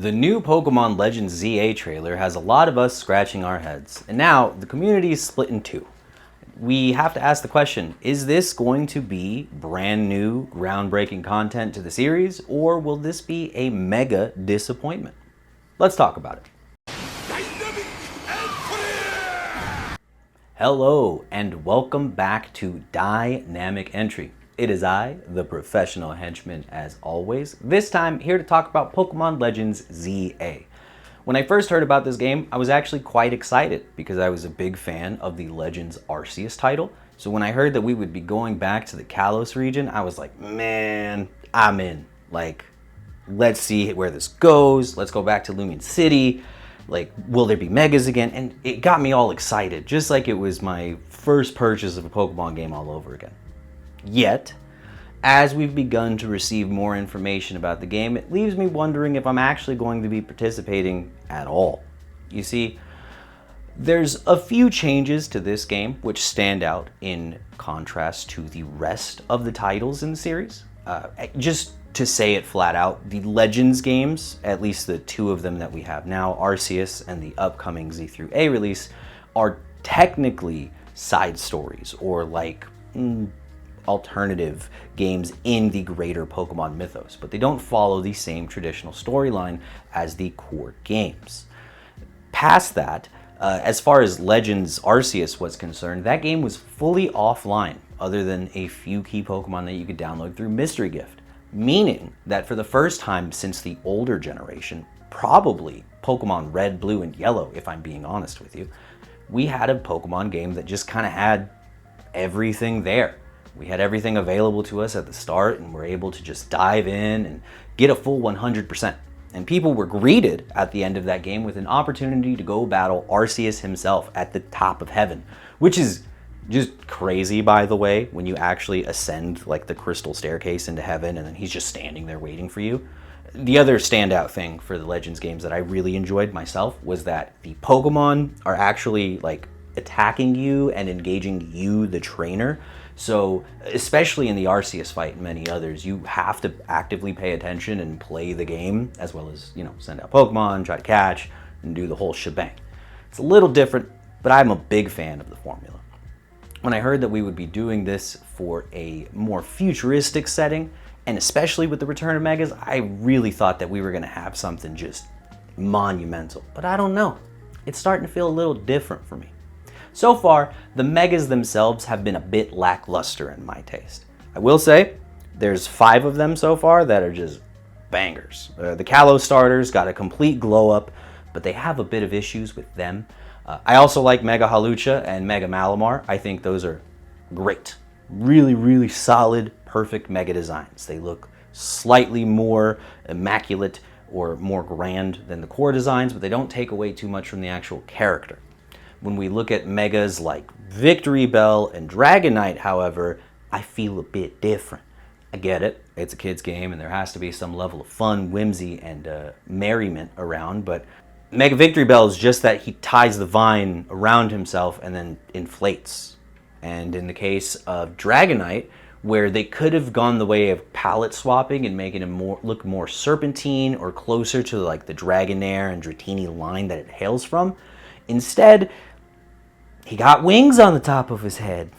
The new Pokemon Legends ZA trailer has a lot of us scratching our heads, and now the community is split in two. We have to ask the question, is this going to be brand new, groundbreaking content to the series, or will this be a mega disappointment? Let's talk about it. Hello, and welcome back to Dynamic Entry. It is I, the professional henchman, as always, this time here to talk about Pokemon Legends ZA. When I first heard about this game, I was actually quite excited because I was a big fan of the Legends Arceus title. So when I heard that we would be going back to the Kalos region, I was like, man, I'm in. Like, let's see where this goes. Let's go back to Lumion City. Like, will there be megas again? And it got me all excited, just like it was my first purchase of a Pokemon game all over again. Yet, as we've begun to receive more information about the game, it leaves me wondering if I'm actually going to be participating at all. You see, there's a few changes to this game which stand out in contrast to the rest of the titles in the series. Just to say it flat out, the Legends games, at least the two of them that we have now, Arceus and the upcoming Z through A release, are technically side stories or like alternative games in the greater Pokemon mythos, but they don't follow the same traditional storyline as the core games. Past that, as far as Legends Arceus was concerned, that game was fully offline, other than a few key Pokemon that you could download through Mystery Gift, meaning that for the first time since the older generation, probably Pokemon Red, Blue, and Yellow, if I'm being honest with you, we had a Pokemon game that just kind of had everything there. We had everything available to us at the start, and we're able to just dive in and get a full 100%. And people were greeted at the end of that game with an opportunity to go battle Arceus himself at the top of heaven, which is just crazy, by the way, when you actually ascend like the crystal staircase into heaven and then he's just standing there waiting for you. The other standout thing for the Legends games that I really enjoyed myself was that the Pokemon are actually like attacking you and engaging you, the trainer. So, especially in the Arceus fight and many others, you have to actively pay attention and play the game, as well as, send out Pokemon, try to catch, and do the whole shebang. It's a little different, but I'm a big fan of the formula. When I heard that we would be doing this for a more futuristic setting, and especially with the return of Megas, I really thought that we were going to have something just monumental. But I don't know. It's starting to feel a little different for me. So far, the Megas themselves have been a bit lackluster in my taste. I will say, there's 5 of them so far that are just bangers. The Kalos starters got a complete glow up, but they have a bit of issues with them. I also like Mega Halucha and Mega Malamar. I think those are great. Really, really solid, perfect Mega designs. They look slightly more immaculate or more grand than the core designs, but they don't take away too much from the actual character. When we look at Megas like Victory Bell and Dragonite, however, I feel a bit different. I get it, it's a kid's game and there has to be some level of fun, whimsy, and merriment around, but Mega Victory Bell is just that he ties the vine around himself and then inflates. And in the case of Dragonite, where they could have gone the way of palette swapping and making him look more serpentine or closer to like the Dragonair and Dratini line that it hails from, instead, he got wings on the top of his head.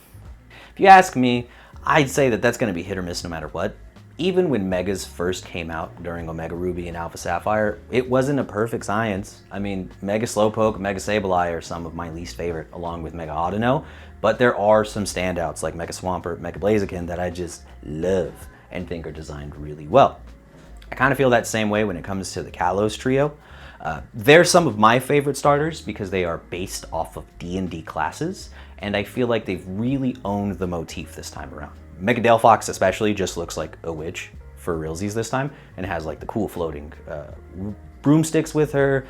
If you ask me, I'd say that that's going to be hit or miss no matter what. Even when Megas first came out during Omega Ruby and Alpha Sapphire, it wasn't a perfect science. I mean, Mega Slowpoke, Mega Sableye are some of my least favorite, along with Mega Audino, but there are some standouts like Mega Swampert, Mega Blaziken that I just love and think are designed really well. I kind of feel that same way when it comes to the Kalos trio. They're some of my favorite starters because they are based off of D&D classes, and I feel like they've really owned the motif this time around. Mega Delphox especially just looks like a witch for realsies this time, and has like the cool floating broomsticks with her,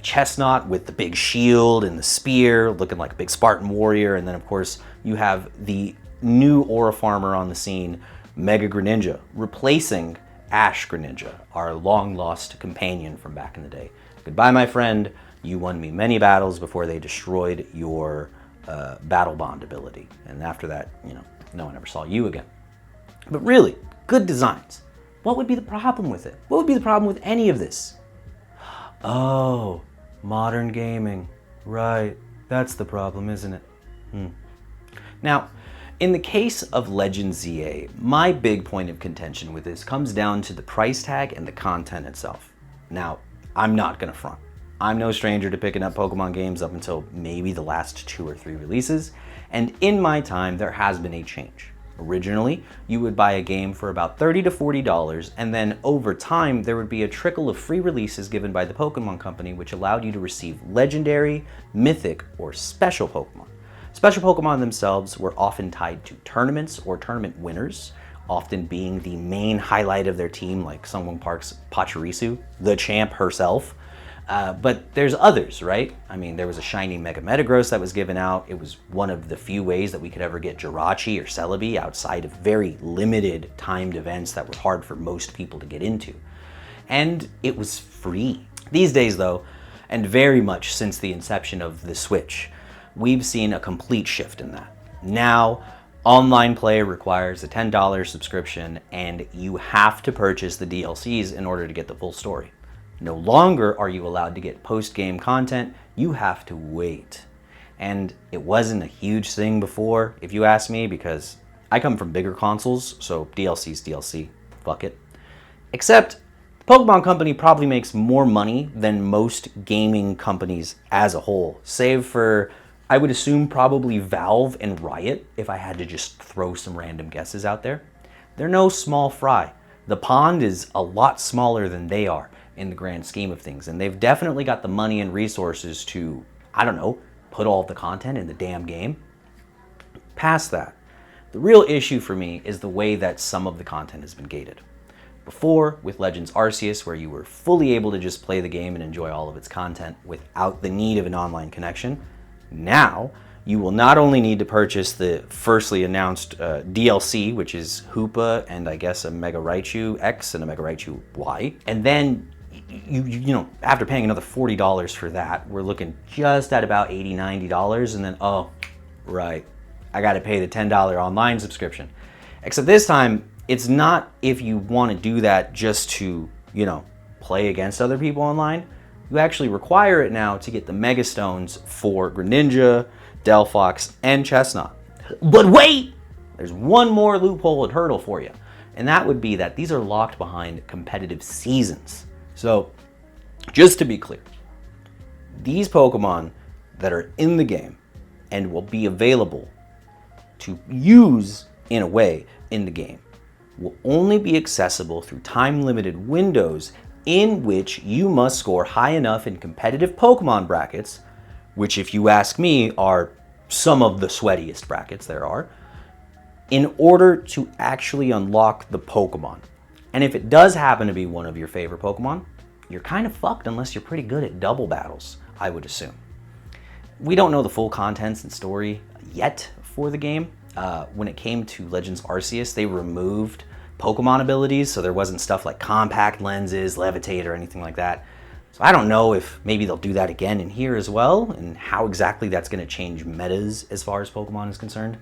Chestnut with the big shield and the spear, looking like a big Spartan warrior, and then of course you have the new Aura Farmer on the scene, Mega Greninja, replacing Ash Greninja, our long-lost companion from back in the day. Goodbye, my friend. You won me many battles before they destroyed your battle bond ability. And after that, no one ever saw you again. But really, good designs. What would be the problem with it? What would be the problem with any of this? Oh, modern gaming. Right. That's the problem, isn't it? Now, in the case of Legends ZA, my big point of contention with this comes down to the price tag and the content itself. Now, I'm not gonna front. I'm no stranger to picking up Pokemon games up until maybe the last 2 or 3 releases, and in my time there has been a change. Originally, you would buy a game for about $30 to $40, and then over time there would be a trickle of free releases given by the Pokemon Company which allowed you to receive legendary, mythic, or special Pokemon. Special Pokemon themselves were often tied to tournaments or tournament winners, often being the main highlight of their team, like Sunwing Park's Pachirisu, the champ herself. But there's others, right? I mean, there was a shiny Mega Metagross that was given out. It was one of the few ways that we could ever get Jirachi or Celebi outside of very limited timed events that were hard for most people to get into. And it was free. These days though, and very much since the inception of the Switch, we've seen a complete shift in that. Now, online play requires a $10 subscription and you have to purchase the DLCs in order to get the full story. No longer are you allowed to get post-game content, you have to wait. And it wasn't a huge thing before, if you ask me, because I come from bigger consoles, so DLC's DLC, fuck it. Except, the Pokemon Company probably makes more money than most gaming companies as a whole, save for, I would assume, probably Valve and Riot, if I had to just throw some random guesses out there. They're no small fry. The pond is a lot smaller than they are in the grand scheme of things, and they've definitely got the money and resources to, I don't know, put all of the content in the damn game. Past that, the real issue for me is the way that some of the content has been gated. Before, with Legends Arceus, where you were fully able to just play the game and enjoy all of its content without the need of an online connection, now you will not only need to purchase the firstly announced DLC, which is Hoopa and I guess a Mega Raichu X and a Mega Raichu Y, and then you know, after paying another $40 for that, we're looking just at about $80, $90, and then, oh, right, I gotta pay the $10 online subscription. Except this time, it's not if you wanna do that just to, you know, play against other people online. You actually require it now to get the Mega Stones for Greninja, Delphox, and Chestnut. But wait! There's one more loophole and hurdle for you, and that would be that these are locked behind competitive seasons. So, just to be clear, these Pokemon that are in the game and will be available to use in a way in the game will only be accessible through time-limited windows in which you must score high enough in competitive Pokemon brackets, which if you ask me are some of the sweatiest brackets there are, in order to actually unlock the Pokemon. And if it does happen to be one of your favorite Pokemon, you're kind of fucked unless you're pretty good at double battles, I would assume. We don't know the full contents and story yet for the game. When it came to Legends Arceus, they removed Pokemon abilities, so there wasn't stuff like compact lenses, levitate, or anything like that. So I don't know if maybe they'll do that again in here as well, and how exactly that's going to change metas as far as Pokemon is concerned.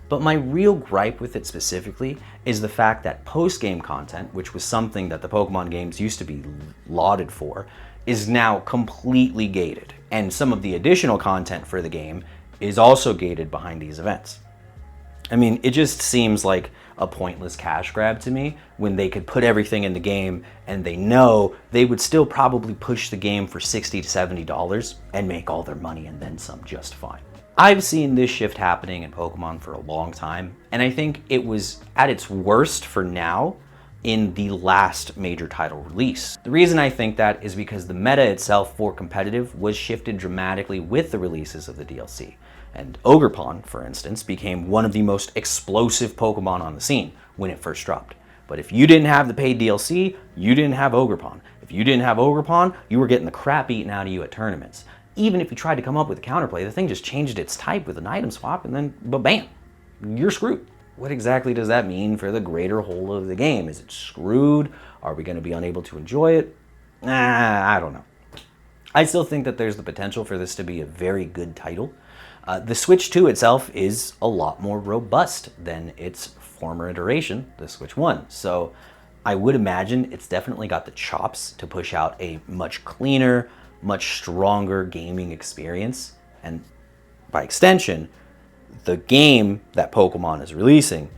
But my real gripe with it specifically is the fact that post-game content, which was something that the Pokemon games used to be lauded for, is now completely gated. And some of the additional content for the game is also gated behind these events. I mean, it just seems like a pointless cash grab to me when they could put everything in the game and they know they would still probably push the game for $60 to $70 and make all their money and then some just fine. I've seen this shift happening in Pokemon for a long time, and I think it was at its worst for now in the last major title release. The reason I think that is because the meta itself for competitive was shifted dramatically with the releases of the DLC. And Ogerpon, for instance, became one of the most explosive Pokemon on the scene when it first dropped. But if you didn't have the paid DLC, you didn't have Ogerpon. If you didn't have Ogerpon, you were getting the crap eaten out of you at tournaments. Even if you tried to come up with a counterplay, the thing just changed its type with an item swap and then, bam, you're screwed. What exactly does that mean for the greater whole of the game? Is it screwed? Are we going to be unable to enjoy it? I don't know. I still think that there's the potential for this to be a very good title. The Switch 2 itself is a lot more robust than its former iteration, the Switch 1. So I would imagine it's definitely got the chops to push out a much cleaner, much stronger gaming experience. And by extension, the game that Pokemon is releasing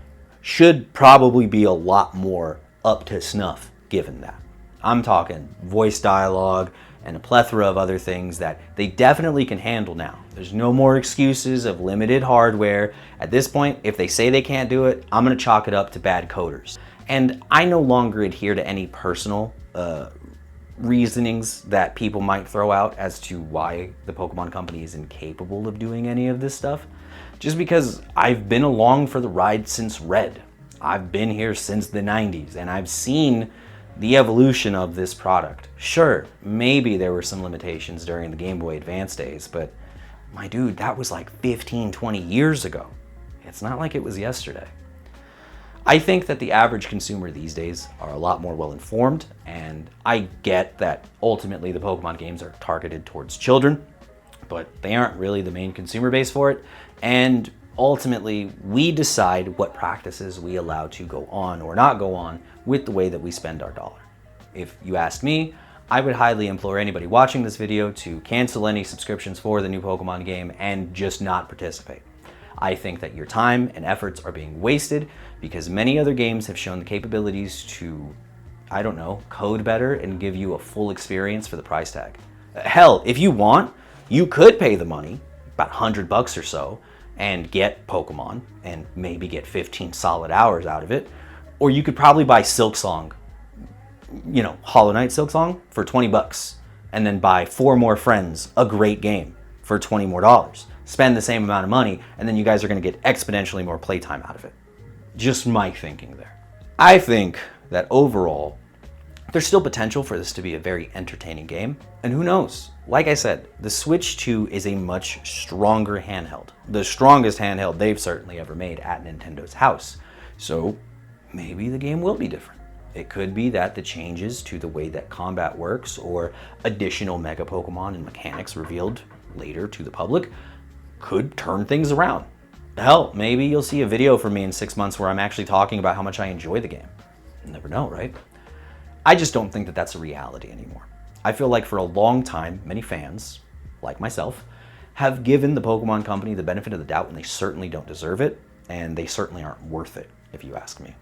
should probably be a lot more up to snuff given that. I'm talking voice dialogue and a plethora of other things that they definitely can handle now. There's no more excuses of limited hardware. At this point, if they say they can't do it, I'm gonna chalk it up to bad coders. And I no longer adhere to any personal reasonings that people might throw out as to why the Pokemon Company is incapable of doing any of this stuff. Just because I've been along for the ride since Red. I've been here since the 90s and I've seen the evolution of this product. Sure, maybe there were some limitations during the Game Boy Advance days, but my dude, that was like 15, 20 years ago. It's not like it was yesterday. I think that the average consumer these days are a lot more well informed, and I get that ultimately the Pokemon games are targeted towards children, but they aren't really the main consumer base for it, and ultimately we decide what practices we allow to go on or not go on with the way that we spend our dollar. If you ask me, I would highly implore anybody watching this video to cancel any subscriptions for the new Pokemon game and just not participate. I think that your time and efforts are being wasted because many other games have shown the capabilities to, I don't know, code better and give you a full experience for the price tag. Hell, if you want, you could pay the money, about $100 or so, and get Pokemon and maybe get 15 solid hours out of it. Or you could probably buy Silksong, you know, Hollow Knight Silksong for $20 and then buy 4 more friends, a great game, for $20 more. Spend the same amount of money, and then you guys are going to get exponentially more playtime out of it. Just my thinking there. I think that overall, there's still potential for this to be a very entertaining game, and who knows? Like I said, the Switch 2 is a much stronger handheld. The strongest handheld they've certainly ever made at Nintendo's house. So maybe the game will be different. It could be that the changes to the way that combat works or additional Mega Pokemon and mechanics revealed later to the public could turn things around. Hell, maybe you'll see a video from me in 6 months where I'm actually talking about how much I enjoy the game. You never know, right? I just don't think that that's a reality anymore. I feel like for a long time, many fans, like myself, have given the Pokemon Company the benefit of the doubt when they certainly don't deserve it, and they certainly aren't worth it, if you ask me.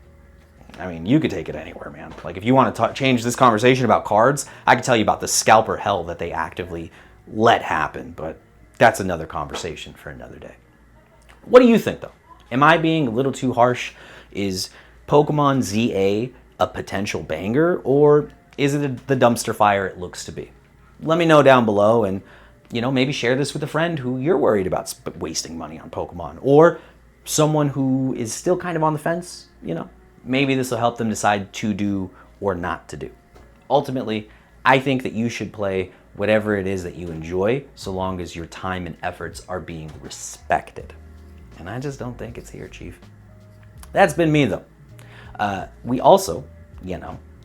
I mean, you could take it anywhere, man. Like, if you want to change this conversation about cards, I could tell you about the scalper hell that they actively let happen, but that's another conversation for another day. What do you think, though? Am I being a little too harsh? Is Pokemon ZA a potential banger, or is it the dumpster fire it looks to be? Let me know down below, and maybe share this with a friend who you're worried about wasting money on Pokemon, or someone who is still kind of on the fence. Maybe this will help them decide to do or not to do. Ultimately, I think that you should play whatever it is that you enjoy, so long as your time and efforts are being respected. And I just don't think it's here, Chief. That's been me, though. We also,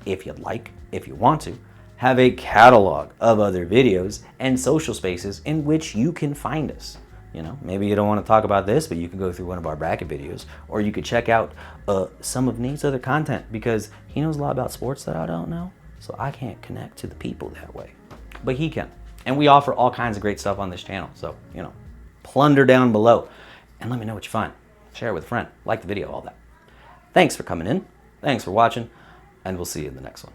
if you'd like, if you want to, have a catalog of other videos and social spaces in which you can find us. Maybe you don't want to talk about this, but you can go through one of our bracket videos, or you could check out some of Nate's other content, because he knows a lot about sports that I don't know, so I can't connect to the people that way. But he can. And we offer all kinds of great stuff on this channel, so, plunder down below and let me know what you find. Share it with a friend, like the video, all that. Thanks for coming in, thanks for watching, and we'll see you in the next one.